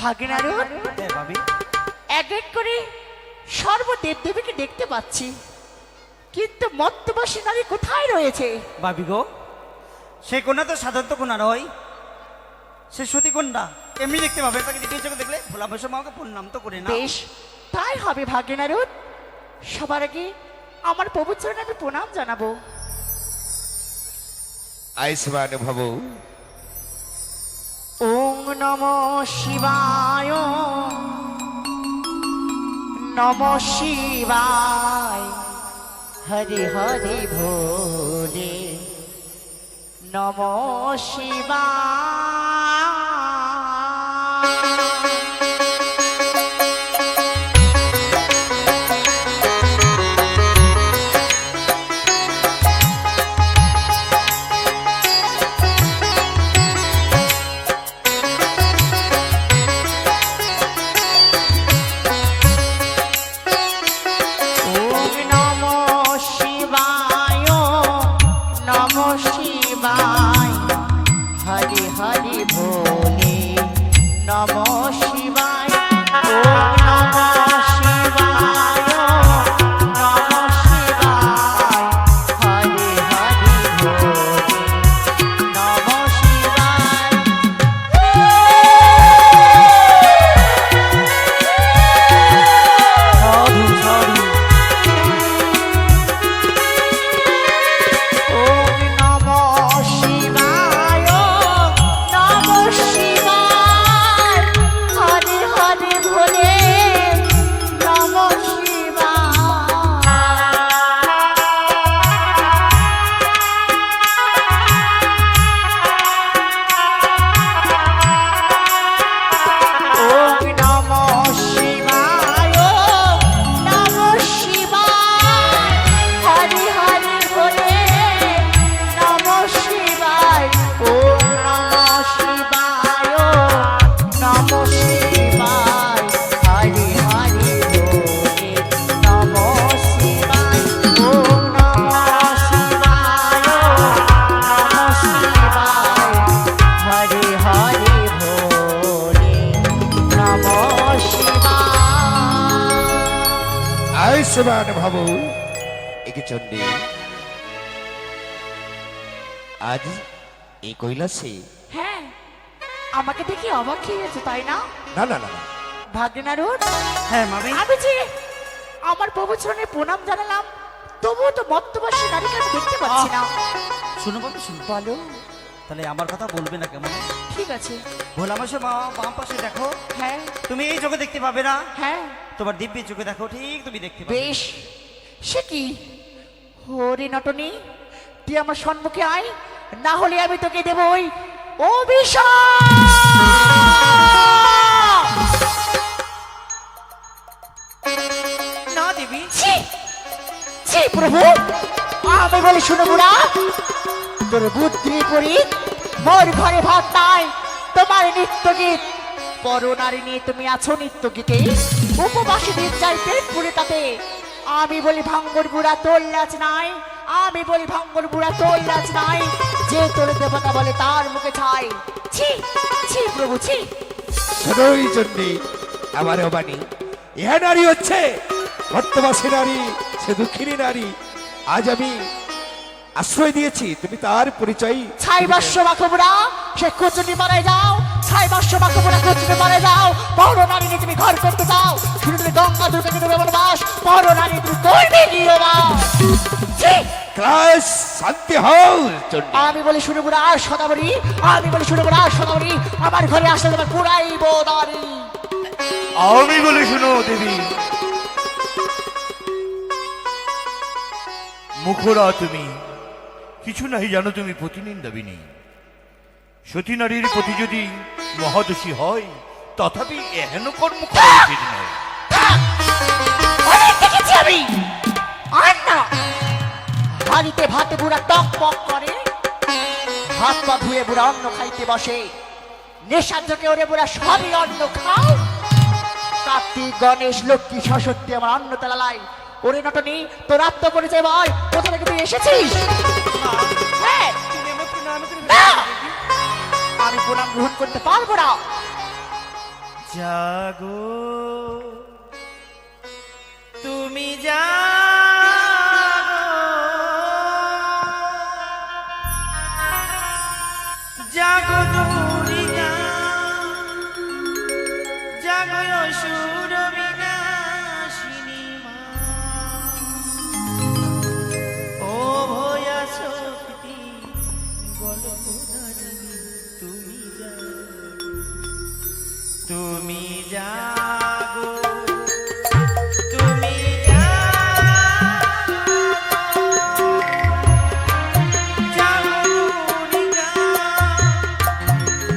ভাগিনারুন ভাবি এক এক করে সর্বদেব দেবীকে দেখতে পাচ্ছি, কিন্তু মত্তবাসী নারী কোথায় রয়েছে? ভাবি গো, সে কন্যা তো সাধারণত কন্যা নয়, সে সতী কন্যা। এমনি দেখতে পাবে, তাকে দ্বিতীয় চোখে দেখলে ভোলা বসে মাকে প্রণাম তো করে না। বেশ, তাই হবে ভাগিনারুন। সবার আগে আমার প্রভু চরণে আমি প্রণাম জানাবো। আয়ুষ্মান ভব। ওং নমঃ শিবায়, নমঃ শিবায়, হরি হরি ভোলে, নমঃ শিবায়। আয়ুষ্মান ভব। একে চন্ডী, আজ এই কৈলাসে? হ্যাঁ, আমাকে দেখে অবাক হয়ে গেছে তাই না? না না না না, ভাগ্যনারুন, হ্যাঁ মামি। আমি যে আমার প্রভু চরণে প্রণাম জানালাম, তবুও তো মত্তবাসী নারীকে আমি দেখতে পাচ্ছি না। শুনো বাবু, শুনো। বলো। তাহলে আমার কথা বলবে না কেমন? ঠিক আছে। ভোলা বসে মা বাম পাশে দেখো, হ্যাঁ তুমি এই চোখে দেখতে পাবে না, হ্যাঁ, তোমার দিব্যি চোখে দেখো, ঠিক তুমি দেখতে পাবে। বেশ। সে কি হরি নটনি, তুই আমার সম্মুখে আয়, না হলে আমি তোকে দেব ওই অভিশাপ। না দেবী। ছি ছি প্রভু, আমি বলি শুনো বুড়া, তোর বুদ্ধি পরি মোর ঘরে ভাত নাই, তোমার নিত্য গীত পর নারী নিয়ে তুমি আছো নিত্য গীতে, উপবাসী দিন যাই পেট পুরে তাতে। আমি বলি ভাঙ্গর বুড়া তোর লাজ নাই, আমি বলি ভাঙ্গর বুড়া তোর লাজ নাই, যে তোর দেবতা বলে তার মুখে ছাই। ছি ছি প্রভু ছি। শোনোই চন্ডী, আমার অবাণী, ইহা নারী হচ্ছে ভক্তবাসী নারী, সে দুঃখিনী নারী। আজ আমি আশ্রয় দিয়েছি, তুমি তার পরিচয়। ছাই বাস্য বাকবুড়া, সে কচুটি মারে যাও, ছাই বাস্য বাকবুড়া কচুটি মারে যাও, বড় নারী নিয়ে তুমি ঘর করতে যাও, শুধু তুমি গঙ্গা দুর্গাকে তুমি বনবাস, বড় নারী তুমি করবে গিয়ে দাও। ক্লাস শান্তি হও চন্ডী। আমি বলি শুনে বুড়া আর সদাবরি, আমি বলি শুনে বুড়া আর সদাবরি, আমার ঘরে আসলে তোমার পুরাই বোদারি। আমি বলে শুনো দেবী, মুখরা তুমি কিছু নাহি জানো, তুমি প্রতিনিন্দাবিনী। সতী নারীর প্রতি যদি মহাদোষী হয়, তথাপি এহেন কর্ম করা উচিত নয়। অনেক দেখেছি আমি, আর না হাড়িতে ভাতে বুড়া টক পক করে, হাত পা ধুয়ে বুড়া অন্ন খাইতে বসে, নেশার চোখে ওরে বুড়া সবই অন্ন খাও। কার্তিক গণেশ লক্ষ্মী সরস্বতী আমার অন্ন তেলালাই। ওরে নটনি, তোর আত্মপরিচয় বল, কোথা থেকে তুই এসেছিস? হ্যাঁ, না, আমি প্রণাম গ্রহণ করতে পারবো না। জাগো তুমি জাগো, জাগো দুর্গা, জাগো অসুর বিনাশিনী মা, ও ভয়া শক্তি গলধারিণী তুমি জাগো, তুমি জাগো, তুমি জাগো, দুর্গা,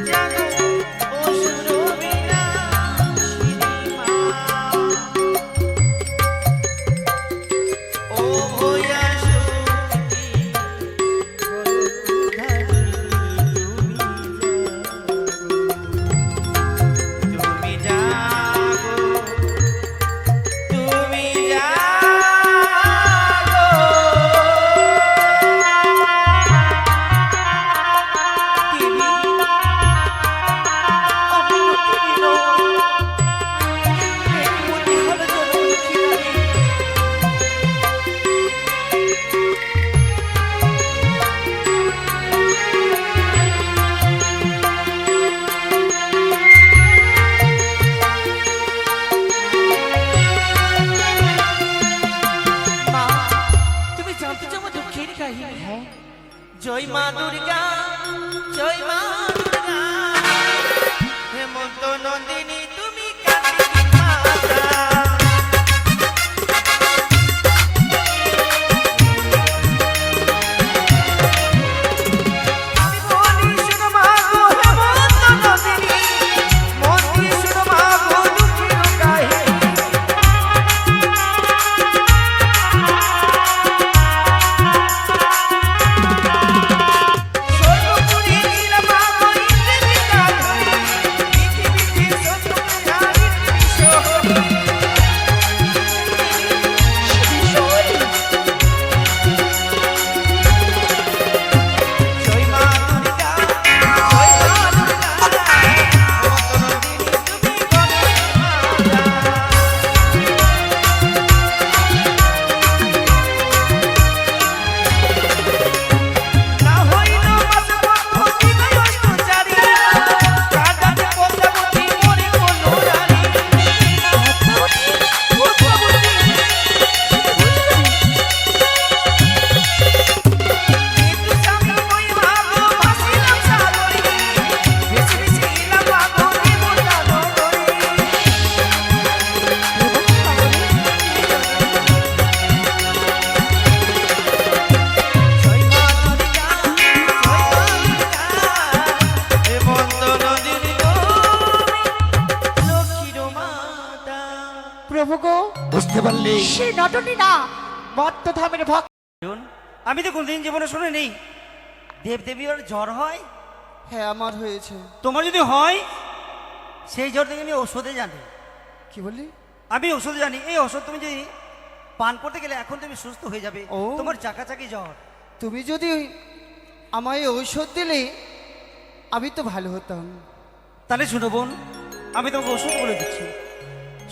জাগো অসুর বিনাশিনী মা, ও ভয়া শক্তি তুমি জাগো, তুমি জাগো, দেবী আমি নতুন মতি হল জনমুখী নারী। মা, তুমি জানতে চাও আমার দুঃখের কাহিনী? জয় মা দুর্গা, জয় মা দুর্গা, হেমন্ত নন্দিনী তুমি কান্দিনী মাতা। আমি বলি শোনো মা গো হেমন্ত নন্দিনী, মন দিয়ে শোনো মা গো দুঃখের কাহিনী। সর্বপুরী লীলা মা গো ইন্দ্রের কাহিনী, পৃথিবীতে সত্যধারী কিশোরী। জয় মা দুর্গা, জয় মা দুর্গা, হেমন্ত নন্দিনী তুমি গণেশ মাতা। না হইল মাসপথ দিগয়ন্তচারী, কাঁদাতে পদ্মাবতী মরে কোনো রানী। মৃত্যু সামনে মই ভাগো ভাসিলাম সাগরে, ভেসে ভেসে এলাম ভাগো দেবতা নগরে। জয় মা দুর্গা, জয় মা দুর্গা, হেমন্ত নন্দিনী তুমি লক্ষ্মীর মাতা। প্রভু গো, বুঝতে পারলি? সে নটনি না, মত্তধামের ভক্ত। আমি তো কোনদিন জীবনে শুনে নেই দেবদেবীর জ্বর হয়। হ্যাঁ আমার হয়েছে। তোমার যদি হয় সেই জ্বর থেকে আমি ঔষধে জানি। কি বললি? আমি ওষুধ জানি, এই ওষুধ তুমি যদি পান করতে গেলে এখন তুমি সুস্থ হয়ে যাবে। ও। তোমার চাকাচাকি জ্বর। তুমি যদি আমায় ঔষধ দিলে আমি তো ভালো হতাম। তাহলে শুনো বোন, আমি তোমাকে ওষুধ বলে দিচ্ছি।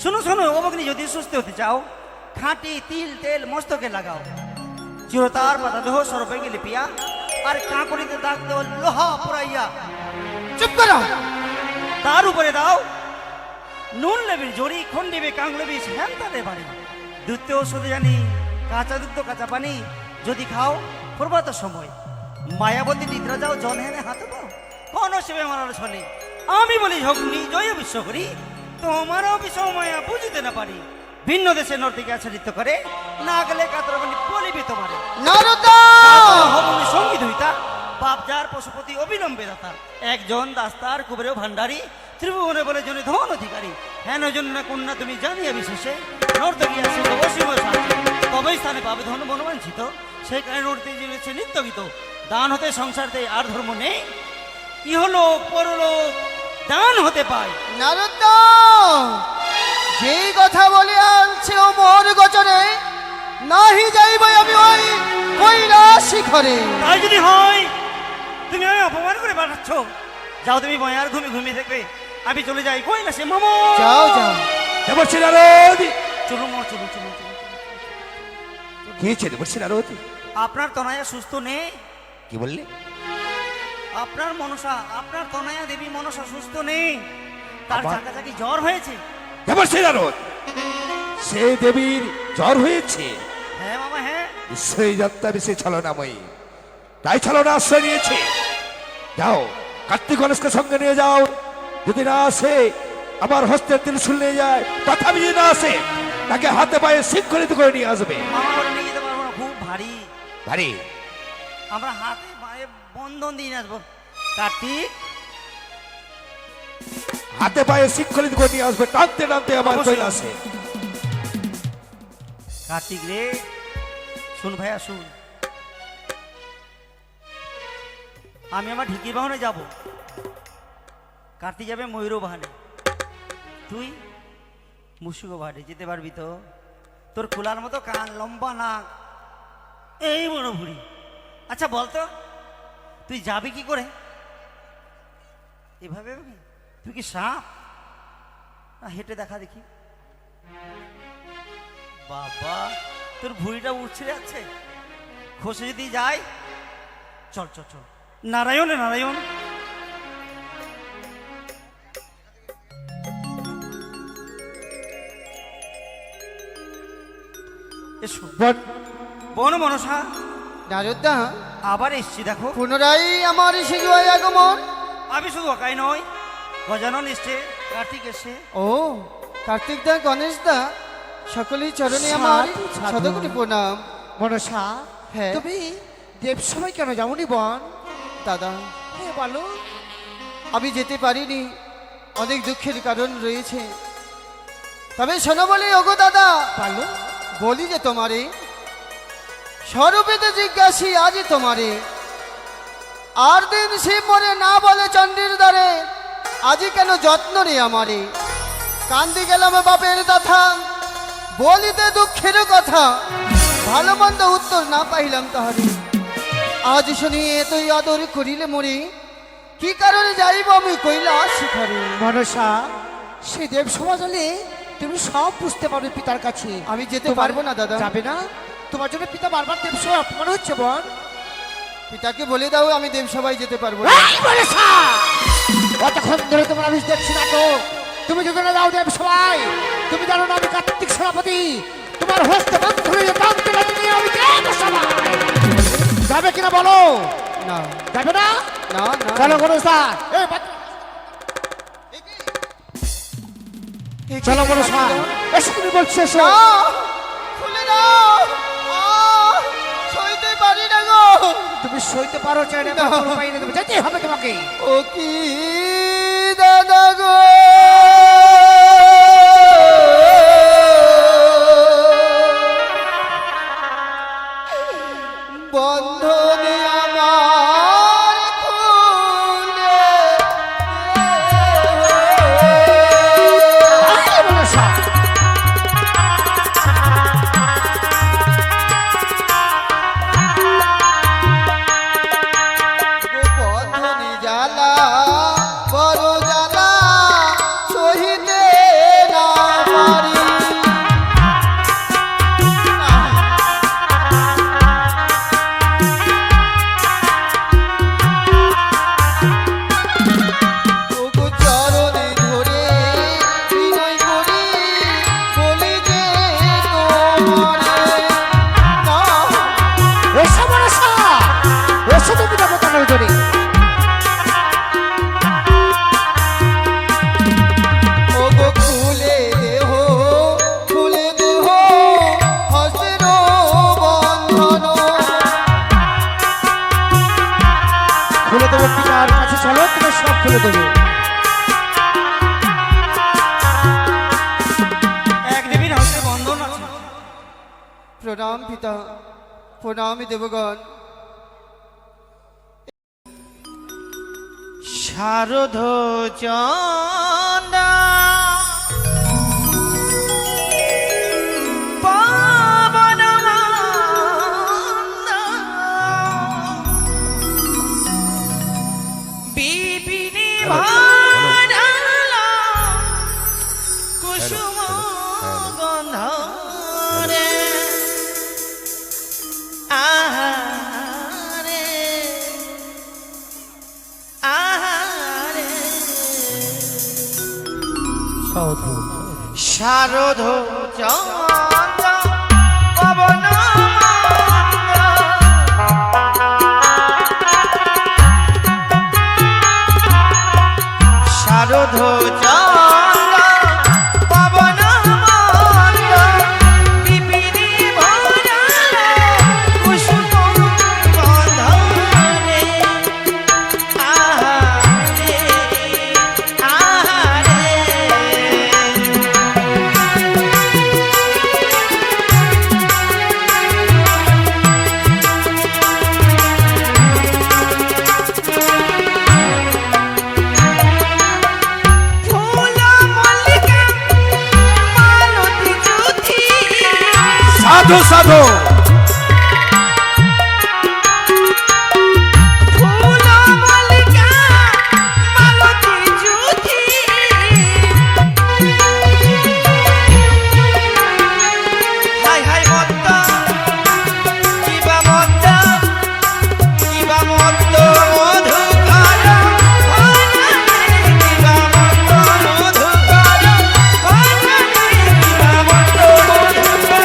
শোনো শোনো, অবগ্নি যদি সুস্থ হতে চাও, খাঁটি তিল তেল মস্তকে লাগাও, চিরতার পাতা দেহ সর্বে গেলে পিয়া, আর কাঁকড়িতে দাগ দেও লোহা পুরাইয়া, চুপ করো। তার উপরে দাও নুন লেবির জড়ি, খন্ডিবে কাংলেবি হ্যান্তারে বাড়ি। দুধ ওষুধ জানি, কাঁচা দুধ কাঁচা পানি যদি খাও প্রভাত সময়, মায়াবতী নিদ্রা যাও জন হেনে হাতে পাও, কোন শিবে মারার ছলে। আমি বলি ঝগনি জয় বিশ্ব করি, তোমারও বিষয় মায়া বুঝিতে না পারি। ভিন্ন দেশে নর্তিকে আচরিত করে, না গেলে কাতর বলিবি তোমারে। নারদা! হবনি সঙ্গীত হইতা, বাপজার পশুপতি অবিলম্বে দাতা, একজন দাস্তার কুবের ভান্ডারী, ত্রিভুবনে বলে জনে ধন অধিকারী। হেন জন্য কন্যা তুমি জানিয়া বিশেষে, নর্তকী আছে অবশ্যই তবে স্থানে পাবে ধন বনবাঞ্ছিত। সেই কারণে নর্তী জীবনে নিত্য গীত, দান হতে সংসারতে আর ধর্ম নেই, ইহলোক পরলোক দান হতে পায়। নারদা! যেই কথা বলে আনছে ও মোর গোচরে, নাহি যাইব আমি ওই কৈলাস শিখরে। তাই যদি হয় তুমি আমি অপমান করে পাঠাচ্ছ, যাও তুমি বয়ার ঘুমিয়ে ঘুমিয়ে দেখবে, আমি চলে যাই কৈলাসে মামা। যাও যাও। দেবর্ষী নারদ, চলুন মামা, চলুন চলুন চলুন। কি হয়েছে দেবর্ষী নারদ? আপনার তনয়া সুস্থ নেই। কি বললে? আপনার মনসা, আপনার তনয়া দেবী মনসা সুস্থ নেই, তার আবার? চাকাচাকি জ্বর হয়েছে। দেবর্ষী নারদ, সে দেবীর জ্বর হয়েছে? হ্যাঁ মামা, হ্যাঁ। নিশ্চয়ই যাত্রা বেশি ছলনাময়ী, তাই ছলনা আশ্রয় নিয়েছে। যাও, কার্তিক গণেশকে সঙ্গে নিয়ে যাও। যদি না আসে, আমার হস্তের ত্রিশূল নিয়ে যায়। তথাপি যদি না আসে, তাকে হাতে পায়ে শৃঙ্খলিত করে নিয়ে আসবে। মামা ওরা নিয়ে যেতে পারবো না, খুব ভারী। ভারী? আমরা হাতে পায়ে বন্ধন দিয়ে নিয়ে আসবো। কার্তিক, হাতে পায়ে শৃঙ্খলিত করে নিয়ে আসবে, টানতে টানতে আমার অবশ্যই। কৈলাসে। কার্তিক রে, শুন ভাইয়া শুন, আমি আমার ঢিকি বাহনে যাব, কার্তিক যাবে ময়ূর বাহনে, তুই মুসুক বাহনে। যেতে পারবি তো? তোর খোলার মতো কান, লম্বা নাক, এই বড় ভুড়ি। আচ্ছা বলতো, তুই যাবি কি করে? এভাবে এভাবে? তুই কি সাপ? হেঁটে দেখা দেখি। বাবা, তোর ভুঁড়িটা উঠছে যাচ্ছে, খসে যদি যাই। চল চল চল, নারায়ণ নারায়ণ। এসো বন মনসা, নারদা, আবার এসছি দেখো। পুনরায় আমার শিশুয় আগমন। আমি শুধু একাই নয়, গজানন এসছে, কার্তিক এসছে। ও কার্তিক দা, গণেশ দা, সকলেই চরণে আমার সাধু, সাধু। শতকোটি প্রণাম। মনসা, হ্যাঁ। তুমি দেবসভায় কেন যাওনি বোন? দাদা, হ্যাঁ বলো। আমি যেতে পারিনি, অনেক দুঃখের কারণ রয়েছে। তবে শোনো বলি, ওগো দাদা, বলো। বলি যে তোমারে স্বরূপেতে জিজ্ঞাসি আজ তোমারে, আর দিন শিব মরে না বলে চণ্ডীর দ্বারে, আজি কেন যত্ন রে আমারে? কান্দি গেলাম বাপের কথা, বলিতে দুঃখের কথা, ভালো মন্দ উত্তর না পাইলাম তাহারে। আজ শুনি এতই আদর করিলে মরে, কি কারণে যাইব আমি কৈলাস শিখরে? মনসা, সেই দেবসভা চলে তুমি সব বুঝতে পারবে পিতার কাছে। আমি যেতে তোমার- পারবো না দাদা। যাবে না? তোমার জন্য পিতা বারবার দেবসভায় অপমান হচ্ছে বোন। পিতাকে বলে দাও আমি দেবসভায় যেতে পারবো না। এই মনসা, কতক্ষণ ধরে তোমার আমি দেখছি না তো। তুমি যদি না যাও দেবসভায়, তুমি জানো না আমি কার্তিক সেনাপতি। তোমার হস্তে বন্ধ হয়ে টানতে টানতে নিয়ে আমি দেবসভায় যাবে কিনা বলো? না যাবে না? না না। চলো মনসা, চলো মনসা, এসো তুমি বলছো এসো। না, খুলে দাও। সইতে পারি না গো। তুমি সইতে পারো চাই না, না। কোনো উপায় নেই, তুমি যেতেই হবে তোমাকে। ও কি দাদা গো, বন্ধনে আমার খুলে আরে মনসা, বন্ধনে জ্বালা, বড় জ্বালা, সহিতে না পারি। ওগো চরণে ধরে বিনয় করি, বলি যে তোমারে না। এসো মনসা, এসো তুমি দেবতার ধরে। ওগো খুলে দেহ, খুলে দেহ, হস্তের বন্ধন। খুলে দেবো পিতার কাছে, চলো তুমি সব খুলে দেবো। এক দেবীর হাতে বন্ধন আছে। প্রণাম পিতা, প্রণাম দেবগণ। শারদ চন্দা পাবন বিপিনী ভাড়ালা শারদ চন্দ্র পবন শারদ চন্দ্র পবন পিপিলি ভরা কুসুম গন্ধরে আহারে আহারে ফুল মল্লিকা মালতী জ্যোতি সাধু সাধু ফুল মল্লিকা মালতী জ্যোতি হাই হাই মত্ত কিবা মত্ত মধুকর কিবা মত্ত মধুকর কিবা মত্ত মধুকর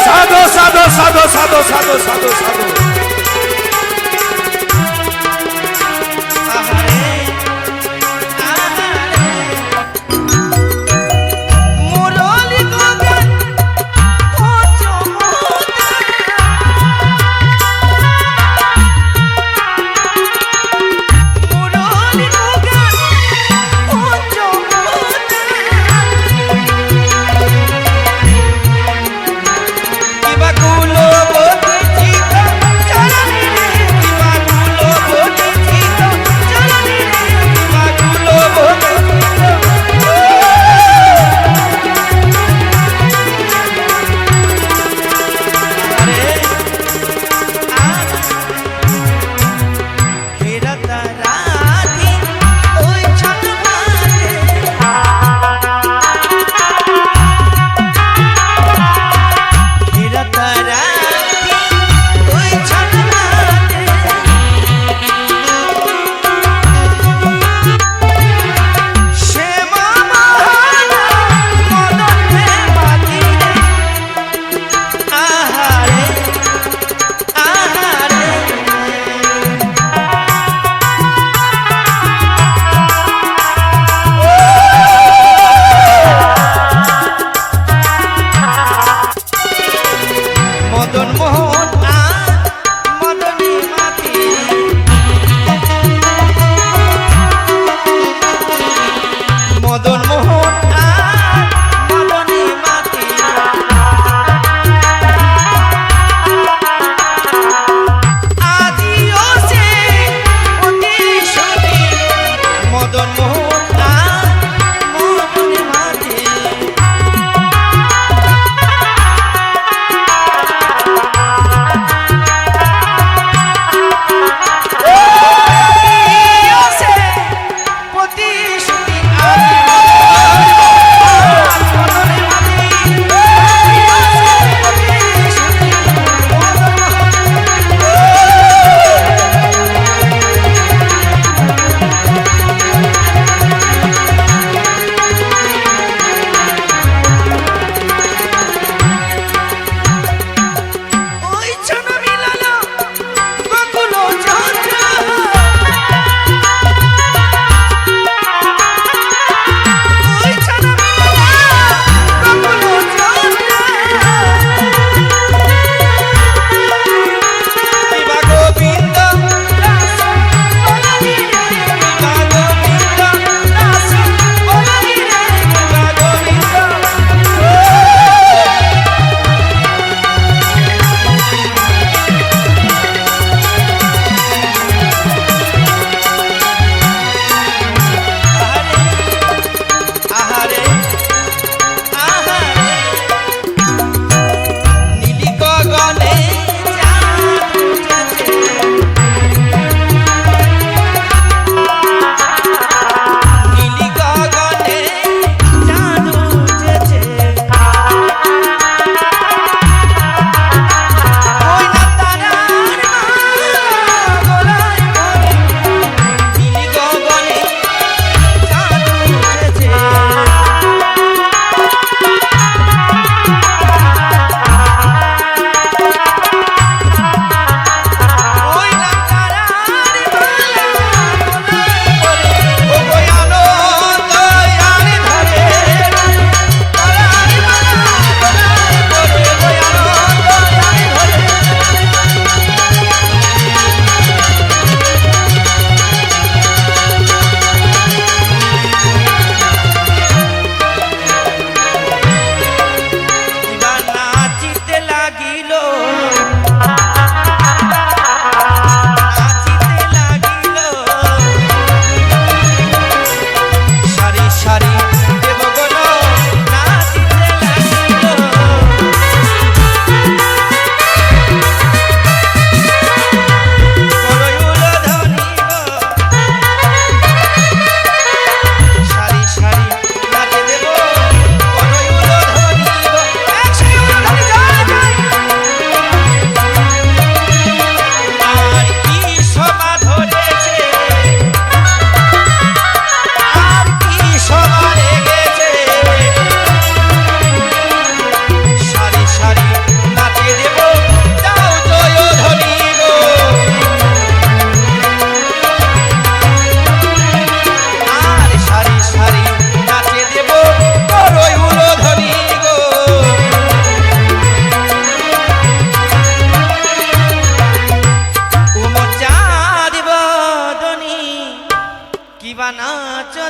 সাধু সাধু সাধু সাধু সাধু সাধু সাধু আহারে আহারে মুরলি গগন ও চমুদা মুরলি গগন ও চমুদা কিবা কুলবতী চিকা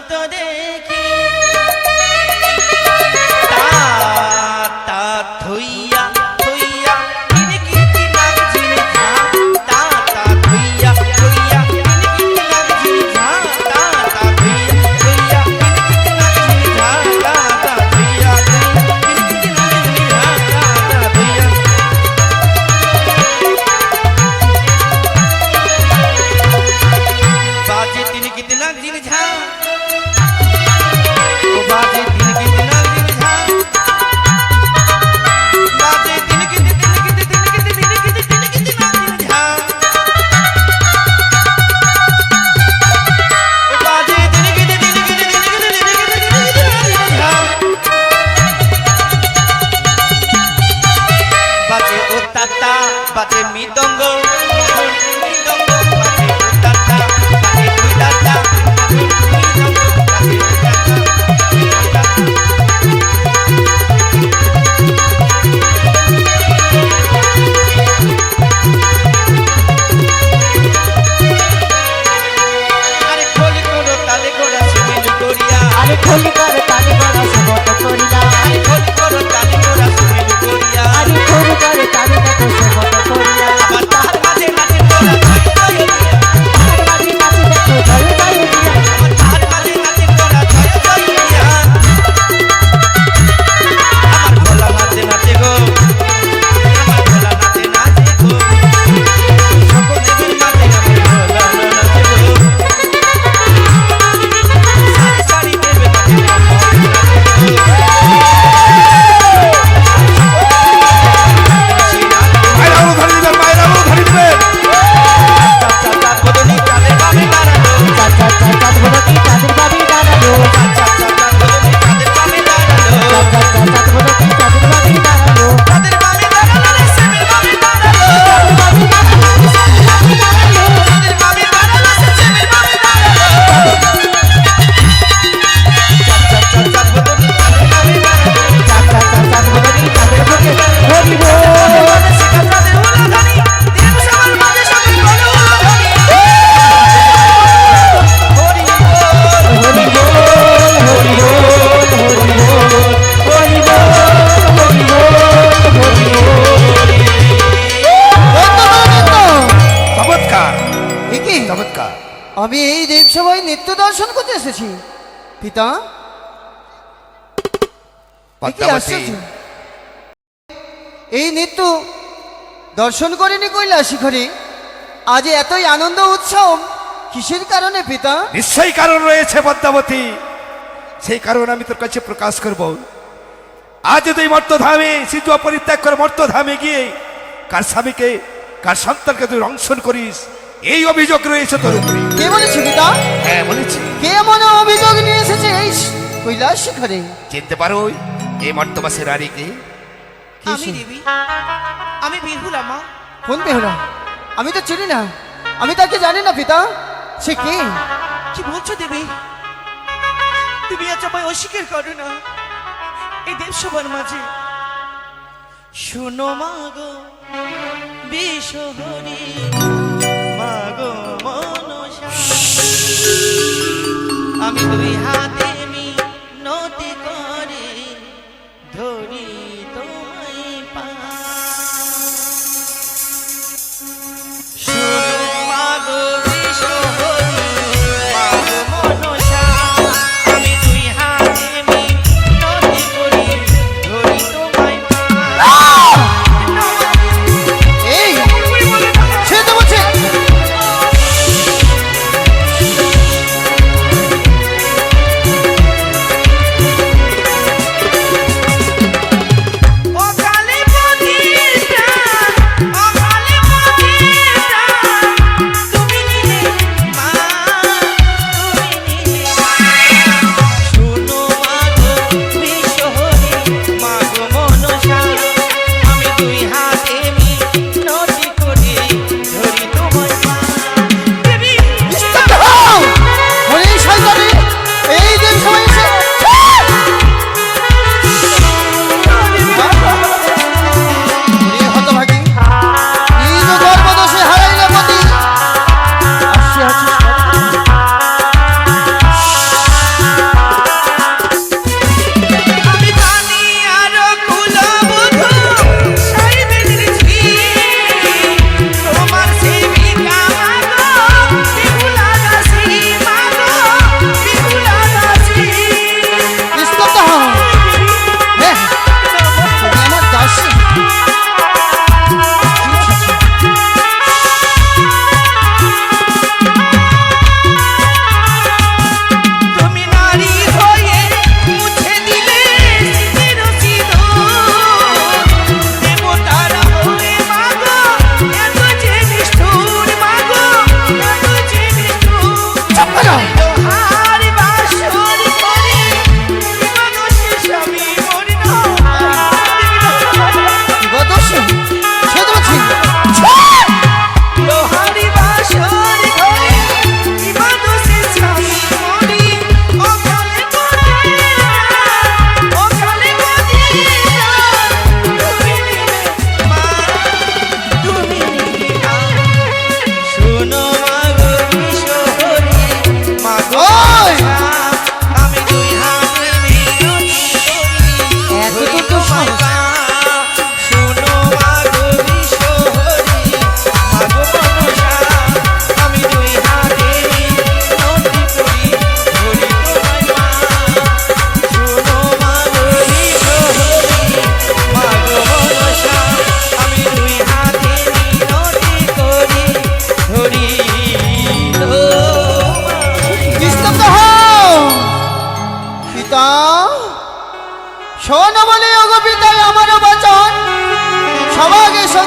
তো দেখি তা তা থইয়া থইয়া কিনকিটি লাগছিল ঝা তা তা থইয়া থইয়া কিনকিটি লাগছিল ঝা তা তা থইয়া থইয়া কিনকিটি লাগছিল ঝা তা তা থইয়া কিনকিটি লাগছিল ঝা তা তা থইয়া बाजे दिन कितना दिन झा ओ बाजे दिन कितना दिन झा बाजे दिन कितना दिन झा ओ बाजे दिन झा बाजे ओ ताता बाजे मृदंग मृदंग बाजे ओ ताता बाजे ओ ताता बाजे मृदंग बाजे ओ ताता আরে খোলি করো তালে গোড়া সুমিলু করিয়া আরে খোলি করে তালি করা সবত করিলা আরে খোলি করো তালে গোড়া সুমিলু করিয়া আরে খোলি করে তালি করা সবত করিলা আবার তাহার মাঝে নাচে তোরা জয় জয় দিয়া আর মাঝে মাঝে দেখো জয় জয় দিয়া আবার তাহার মাঝে নাচে তোরা জয় জয় দিয়া আমার ভোলা নাচে নাচে গো আমার ভোলা নাচে নাচে গো সকলের মাঝে আমার ভোলা নাচে গো সারি সারি দেবে নাচে মায়েরাও ধরে দিবেন, মায়েরাও ধরে দিবেন। বদনি চালে বামে দাঁড়ালো চাচা চাচা বলতি তাদের বাড়ি দাঁড়ালো বদনি চাঁদের বামে দাঁড়ালো চাচা চাচা বলতি তাদের বাড়ি দাঁড়ালো তাদের বামে দাঁড়ালো রে সেমের বামে দাঁড়ালো তাদের বামে দাঁড়ালো সে সেমের বামে দাঁড়ালো চাচা বদনি চাঁদের বামে দাঁড়ালো চাচা চাচা বলতি তাদের বুকে হরি বল বলে শিখা তাদের হলো ধনী দেব সবার মাঝে সবাই বলে হলো ধনী হরি বল হরি বল হরি বল হরি বল হরি বল হরি বল চমৎকার, একি চমৎকার। আমি এই দেবসভায় নিত্য দর্শন করতে এসেছি পিতা একি পদ্মাবতী, আশ্চর্য। এই নিত্য দর্শন করিনি কৈলাস শিখরে আজ এতই আনন্দ উৎসব কিসের কারণে পিতা নিশ্চয়ই কারণ রয়েছে পদ্মাবতী, সেই কারণ আমি তোর কাছে প্রকাশ করব। আজ তুই মর্তধামে সিজুয়া পরিত্যাগ করে মর্তধামে গিয়ে কার স্বামীকে কার সন্তানকে তুই রংশন করিস, এই অভিযোগ রয়েছে তোর উপরে। কে বলেছে পিতা হ্যাঁ বলেছি, কে মনে অভিযোগ নিয়ে এসেছে এই কৈলাস শিখরে চিনতে পারো এই মর্তবাসী নারীকে? আমি দেবী আমি বিহুলা মা কোন বেহুলা আমি তো চিনি না, আমি তাকে জানি না পিতা, সে কে? কি বলছো দেবী? তুমি আজ আমায় অস্বীকার করো না এই দেবসভার মাঝে। শুনো মাগো বিশ্বহরি মাগো মনসা, আমি দুই হাতে মিনতি করে ধরি তোমায় পা। শুনো মাগো বিশ্বহরি মাগো মনসা, আমি দুই হাতে মিনতি করে ধরি তোমায় পা। এই সে তো বলছে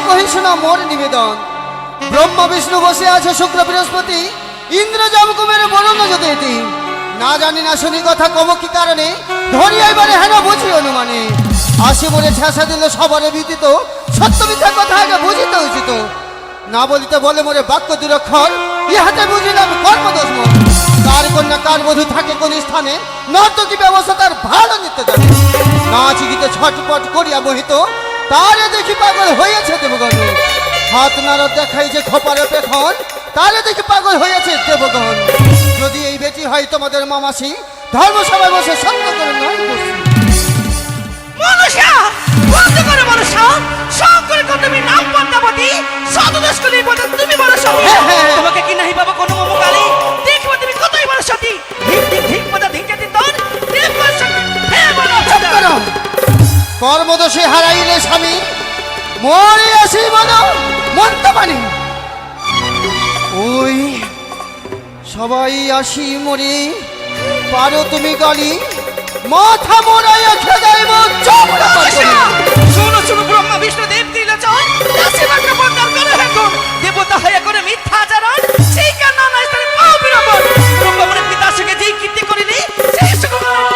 কহিষ্ণু মোর নিবেদন। ব্রহ্মা বিষ্ণু বসে আছে, শুক্র বৃহস্পতি ইন্দ্র যমকুমের বরণ যদি না জানি না শুনি কথা কব কি কারণে, ধরি এবারে হেন বুঝি অনুমানে। আসি বলে ঠেসা দিল সবারে ভীতিত, সত্য মিথ্যা কথা আগে বুঝিতে উচিত। না বলিতে বলে মোরে বাক্য দুরক্ষর, ইহাতে বুঝিলাম কর্মদোষ মোর। কার কন্যা কার বধূ থাকে কোন স্থানে, নর্তকী ব্যবস্থা তার ভালো নিতে জানে। নাচ গীতে ছটপট করিয়া বহিত, তারে দেখি পাগল হয়েছে দেবগণ। হাত নাড়া দেখাই যে খপারে পেখন, তারে দেখি পাগল হয়েছে দেবগণ। যদি এই বেটি হয় তোমাদের মামাসি, ধর্মসভায় বসে সত্য করে নয় বসি। মনসা বন্ধ করো মনসা, শঙ্করের তুমি নাম পদ্মাবতী, শতদশ কলি বলে তুমি বলো সতী। হ্যাঁ, হ্যাঁ। তোমাকে কি নাহি বাবা কোনো মমকালী, দেখবে তুমি কতই বলো সতী। ঠিক ঠিক ঠিক পদা ধিকে দিন তোর, দেখবে সতী হে বলো চুপ করো। কর্মদোষে হারাইলে স্বামী, মরে আসি বলো মন্তবাণী। ওই সবাই আসি মরি, পারো তুমি গালি, মাথা মোড়াইয়া খেদাইব চোপড়া করি। শোনো শোনো ব্রহ্মা বিষ্ণু দেব ত্রিলোচন, দাসী বাক্য বন্দার করে হেকুন, দেবতা হয়ে করে মিথ্যা আচরণ, সেই কান্না না স্থানে পাও বিরবন। ব্রহ্মপুরের পিতার সঙ্গে যেই কীর্তি করিলি, সেই সুখ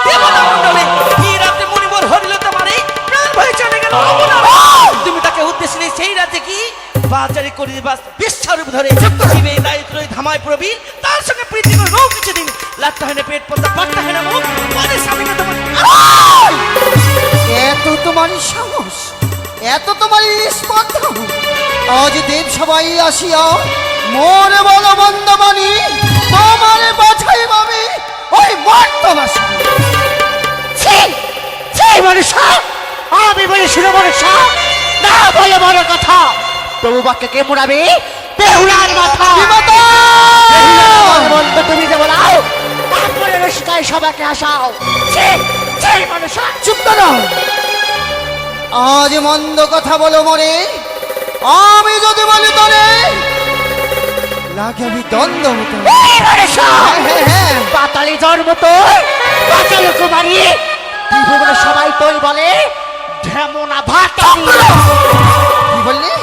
দেবতা মণ্ডলে কি রাতে মণিবর হরিল তোমারে, প্রাণ ভয়ে চলে গেল অবনারে। তুমি তাকে উদ্দেশ্যে নিয়ে সেই রাতে কি বাজারে করি বাস বিশ্বরূপ ধরে শিবে দায়িত্রই ধামায় প্রবীণ, তার সঙ্গে প্রীতি করে রোগ কিছুদিন লাট্টা হয় না পেট পদ্মা পাট্টা হয় না মুখ, মানে স্বামীকে তোমার এত তোমারই সাহস, এত তোমারই স্পর্ধা, আজ দেব সবাই আসিয়া মোরে বলো বন্দবাণী, তোমারে বাছাই ভাবি ওই মর্তবাসী। ছি ছি মনুষ্য, আমি বলি শুনো মনুষ্য, না বলে বড় কথা। তবু বাক্যে কে মুড়াবে বেহুলার মাথা। বিমাতা! বেহুলার বলতে তুমি যে বলাও, তারপরে রসিকায় সবাইকে হাসাও। ছি ছি মনুষ্য, চুপ করো। আজ মন্দ কথা বলো মরে, আমি যদি বলি তোরে লাগে আমি দ্বন্দ্ব হতো। এই মনুষ্য, হ্যাঁ, হ্যাঁ। পাতালি জন্ম তোর, পাতাল কুমারী, ত্রিভুবনে সবাই তোই বলে ঢেমনা ভাতালি। কি বললি?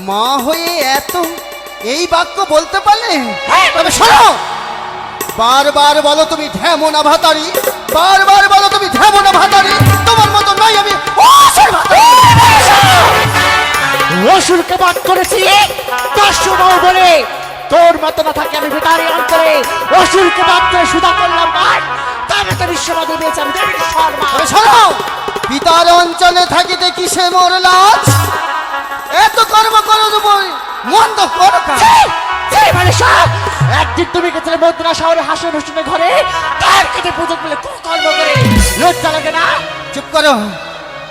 মা হয়ে এত এই বাক্য বলতে পারলে? হ্যাঁ, তবে শোনো, বারবার বলো তুমি ঢেমনা ভাতারি, বারবার বলো তুমি ঢেমনা ভাতারি, তোমার মতো নয় আমি অসুর ভাতারি। অসুরকে বাদ করেছি দস্যু বউ বলে, তোর মতো না থাকে আমি ভিতারি অন্তরে অসুরকে বাদ করে সুধা করলাম বাদ, তবে তো বিশ্ববাদী বেঁচে আমি দেবীর শর্মা। তবে শোনো, পিতার অঞ্চলে থাকিতে কিসে মোর লাজ, এত কর্ম করো দেবো মন্দ করো কাজ। একদিন তুমি গেছিলে মদিনা শহরে হাসন হোসেনের ঘরে, তার কাছে পুজো করলে কুকর্ম করে, লজ্জা লাগে না? চুপ করো।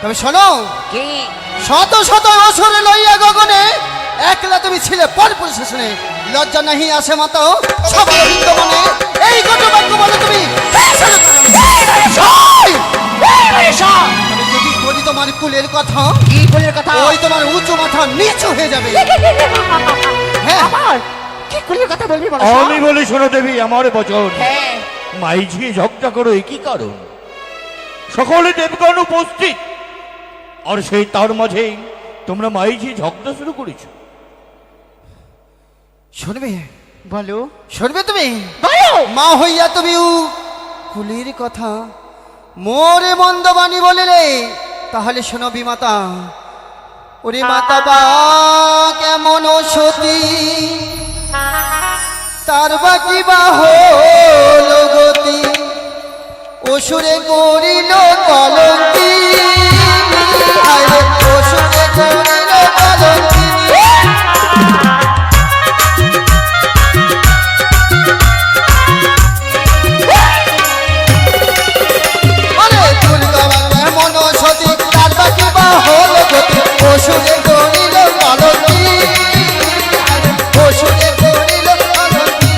তবে শোনো, কি শত শত অসুরে লইয়া গগনে একলা তুমি ছিলে পরপুর শাসনে, লজ্জা নাহি আসে মাতা সবার হিন্দু মনে, এই কত বাক্য বলে তুমি। আমি যদি বলি তোমার কুলের কথা, কি কুলের কথা? ওই তোমার উঁচু মাথা নিচু হয়ে যাবে। হ্যাঁ। আমার কি কুলের কথা বলবি বলো? আমি বলি শোনো দেবী আমার বচন, হ্যাঁ, মাইঝিয়ে ঝগড়া করো একই কারণ, সকলে দেবগণ উপস্থিত, আর সেই তার মাঝে তোমরা মাইঝিয়ে ঝগড়া শুরু করেছো। শুনবে বলো শুনবে তুমি? বলো। মা হইয়া তুমি কুলের কথা মোরে মন্দবাণী বলিলে, তাহলে শোনো বিমাতা। ওরে মাতা বা কেমন সতী, তার বাকি বা হল গতি, অসুরে করিল কলঙ্কি, হায় রে, অসুরে করিল কলঙ্কি। আরে দুর্গা কেমন সতী, তার বাকি বা হল গতি, অসুরে করিল কলঙ্কি, অসুরে করিল কলঙ্কি।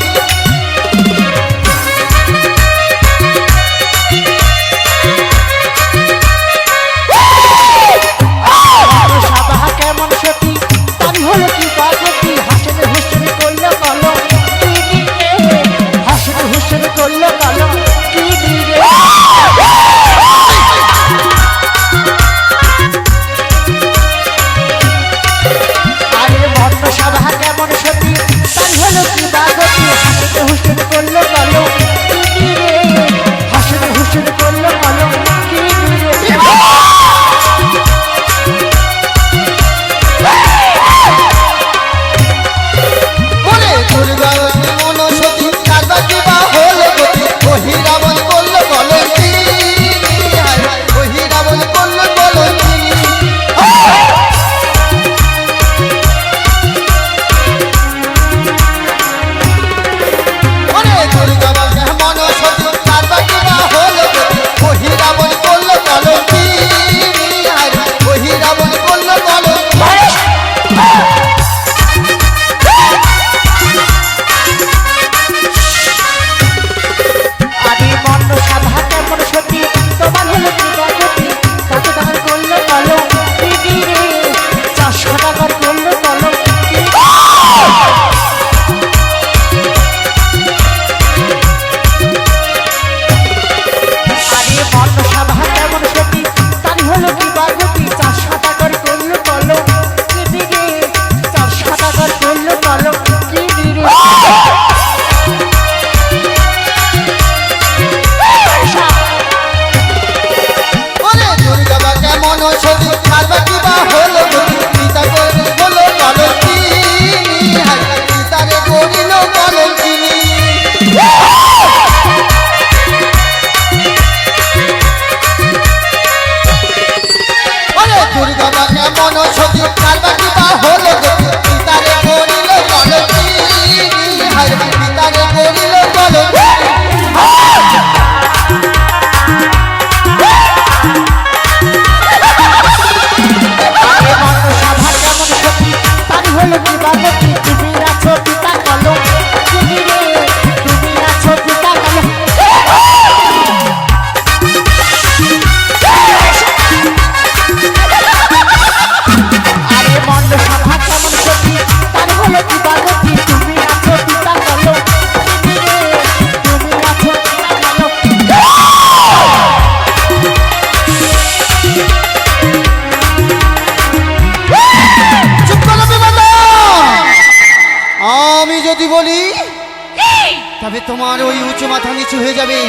তবে তোমার ওই উঁচু মাথা নিচু হয়ে যাবে।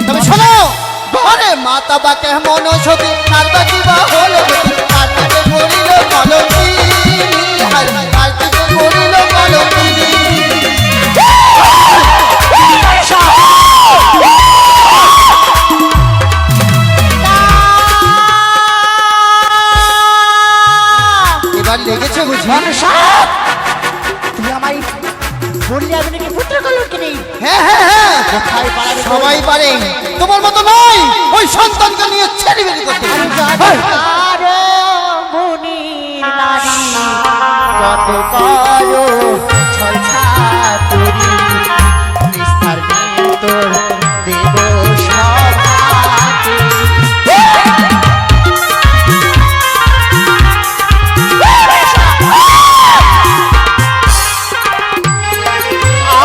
তবে শোনো, ঘরে মাতা বা কেমন সতী কার বা কি বা হলো গতি, কার থেকে করিল কলঙ্কি, কার থেকে করিল কলঙ্কি। এবার লেগেছে বুঝি? মনসা, তুই আমায় বললি আমি নাকি পুত্র কলঙ্কিনী। হ্যাঁ হ্যাঁ হ্যাঁ, কোথায় পালাবি? সবাই পারে, তোমার মতো নয় ওই সন্তানকে নিয়ে ছেড়ে বেরি করতে। আরো মুনির নারী কত করো ছলছাতুরি, নিস্তার নেই তোর দেব সভাতে।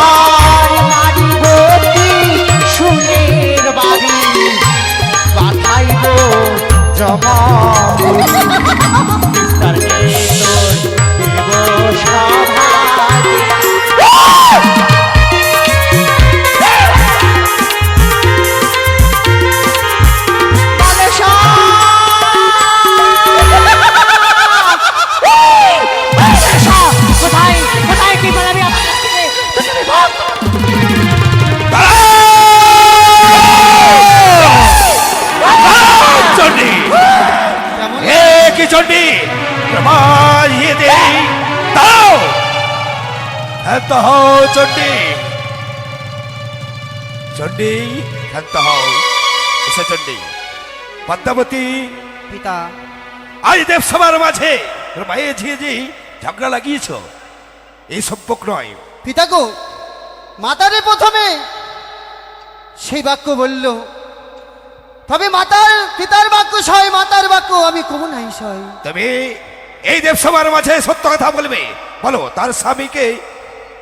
আর নারী গতি সুনের বাড়ি পাঠাইব জমা নিস্তার নেই তোর দেব সভাতে। কোথায় কোথায় কি বলাবি আমার কাছ থেকে? তুমি ভাগ। চণ্ডী, কেমন? হে কি চণ্ডী, প্রমাণ দিয়ে দে, দাও। শান্ত হও চণ্ডী, চণ্ডী শান্ত হও। এসে চণ্ডী, পদ্মাবতী, পিতা, আজ দেবসভার মাঝে তোর মায়ে ঝিয়ে ঝগড়া লাগিয়েছ, এই সম্পর্ক নয়। পিতা গো, মাতারে প্রথমে সেই বাক্য বলল, তবে মাতার পিতার বাক্য সয়, মাতার বাক্য আমি কব নাই সয়। তবে এই দেবসভার মাঝে সত্য কথা বলবে, বলো তার স্বামীকে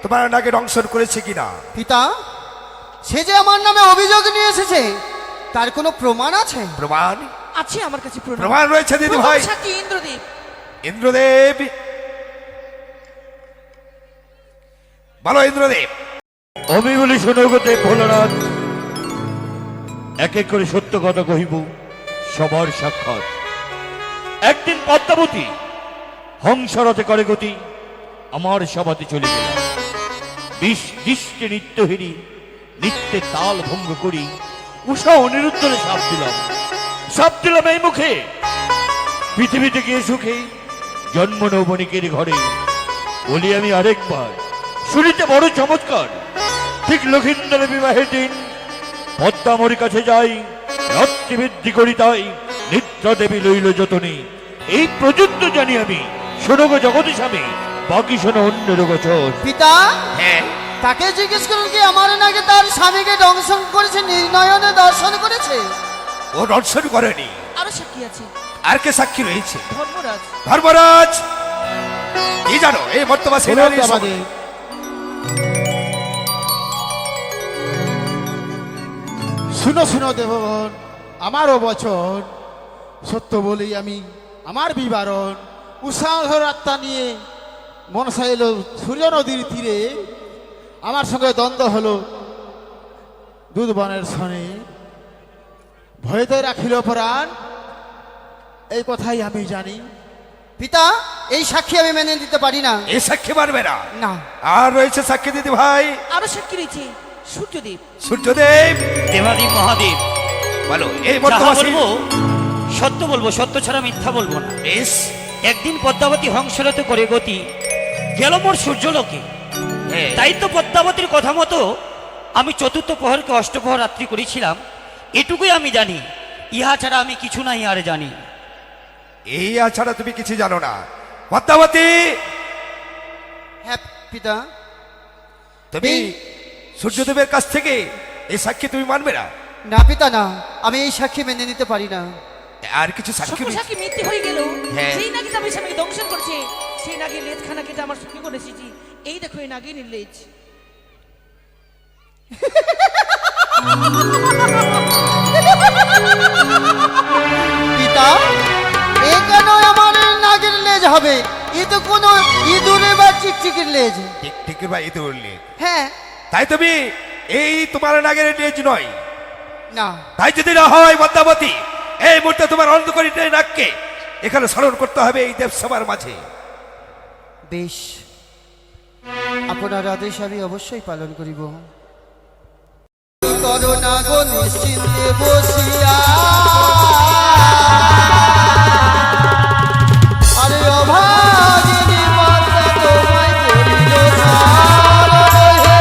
তোমার নাকি দংশন করেছে কিনা। পিতা, সে যে আমার নামে অভিযোগ নিয়ে এসেছে, তার কোনো প্রমাণ আছে? প্রমাণ? আছে আমার কাছে প্রমাণ। প্রমাণ রয়েছে দিদি ভাই। সাক্ষী ইন্দ্রদেব। ইন্দ্রদেব, বলো ইন্দ্রদেব। আমি বলি শোনো গতে ভোলানাথ, এক এক করে সত্য কথা কহিব, সবার সাক্ষাৎ। একদিন পদ্মাবতী হংসরথে করে গতি আমার সভাতে চলে গেল। দৃষ্টে নিত্যহেরি নিত্যে তাল ভঙ্গ করি উষা অনিরুদ্ধরে সাপ দিলাম এই মুখে, পৃথিবীতে গিয়ে সুখে জন্ম নৌবণিকের ঘরে। বলি আমি আরেকবার, শুনিতে বড় চমৎকার। ঠিক লক্ষিন্দর বিবাহের দিন পদ্মামরি কাছে যাই, রত্নে বৃদ্ধি করি তাই নিদ্রা দেবী লইল যতনে। এই প্রযুক্ত জানি আমি, শোনো গো জগদীশ আমি, বাকি শোনো অন্যের গোচর। পিতা, হ্যাঁ, তাকে জিজ্ঞেস করুন কি আমার নাকি তার স্বামীকে দংশন করেছে, নির্নয়নে দর্শন করেছে? ও দর্শন করেনি। আরো সাক্ষী আছে, আর কে সাক্ষী রয়েছে? ধর্মরাজ। ধর্মরাজ, কি জানো এই বর্তমান সেনানির আমাদের শুনো শুনো দেবগণ, আমারও বচন সত্য বলেই আমি আমার বিবরণ। উষাধর আত্মা নিয়ে মনসা এলো সূর্য নদীর তীরে, আমার সঙ্গে দ্বন্দ্ব হলো দুধ বনের সনে, ভয়তে রাখিল প্রাণ, এই কথাই আমি জানি। পিতা, এই সাক্ষী আমি মেনে নিতে পারি না। এই সাক্ষী মানবে না। না। আর রয়েছে সাক্ষী দিদি ভাই আরো সাক্ষী রয়েছে সূর্যদেব। সূর্যদেব, দেবাদেব মহাদেব, বলো এই যাহা বর্তমান বলবো সত্য বলবো, সত্য ছাড়া মিথ্যা বলবো না। বেশ। একদিন পদ্মাবতী হংসরথে করে গতি গেল মোর সূর্যলোকে। হ্যাঁ, তাই তো পদ্মাবতীর কথা মতো আমি চতুর্থ প্রহরকে অষ্টপ্রহর রাত্রি করেছিলাম, এটুকুই আমি জানি। ইহা ছাড়া আমি কিছু নাই আর জানি। এই ছাড়া তুমি কিছু জানো না। পদ্মাবতী, হ্যাঁ পিতা। তুমি সূর্যদেবের কাছ থেকে এই সাক্ষী তুমি মানবে না? না পিতা না, আমি এই সাক্ষী মেনে নিতে পারি না। আর কিছু সাক্ষী সত্য রয়েছে? সাক্ষী মিথ্যে হয়ে গেল। হ্যাঁ। সেই নাকি তার স্বামীকে দংশন করেছে, সেই নাকি লেজখানা কেটে আমার সঙ্গে করে এসেছি। এই দেখো এই নাগিনীর লেজ। পিতা, এ কেন আমার নাগের লেজ হবে? এ তো কোনো ইঁদুরে বা চিকচিকির লেজ। টিকটিকি বা ইঁদুর লেজ। হ্যাঁ। তাই তুমি এই তোমার নাগের ডেজ নয়। না, তাই যদি না হয় পদ্মাবতী, এই মুহূর্তে তোমার অন্ধকারী নাককে এখানে স্মরণ করতে হবে এই দেবসভার মাঝে। বেশ, আপনার আদেশ আমি অবশ্যই পালন করিব। করোনা গো নিশ্চিন্তে বসিয়া, আরে অভাগিনী মাতা তোমায় করিল শরণ হে।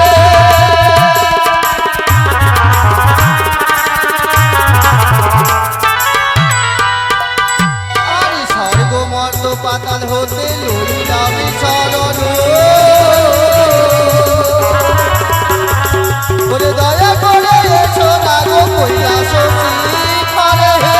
আরে স্বর্গ মর্ত পাতাল হতে লইলাম শরণ, ওরে দয়া করে এসো না গো কৈলাস শিখরে হে।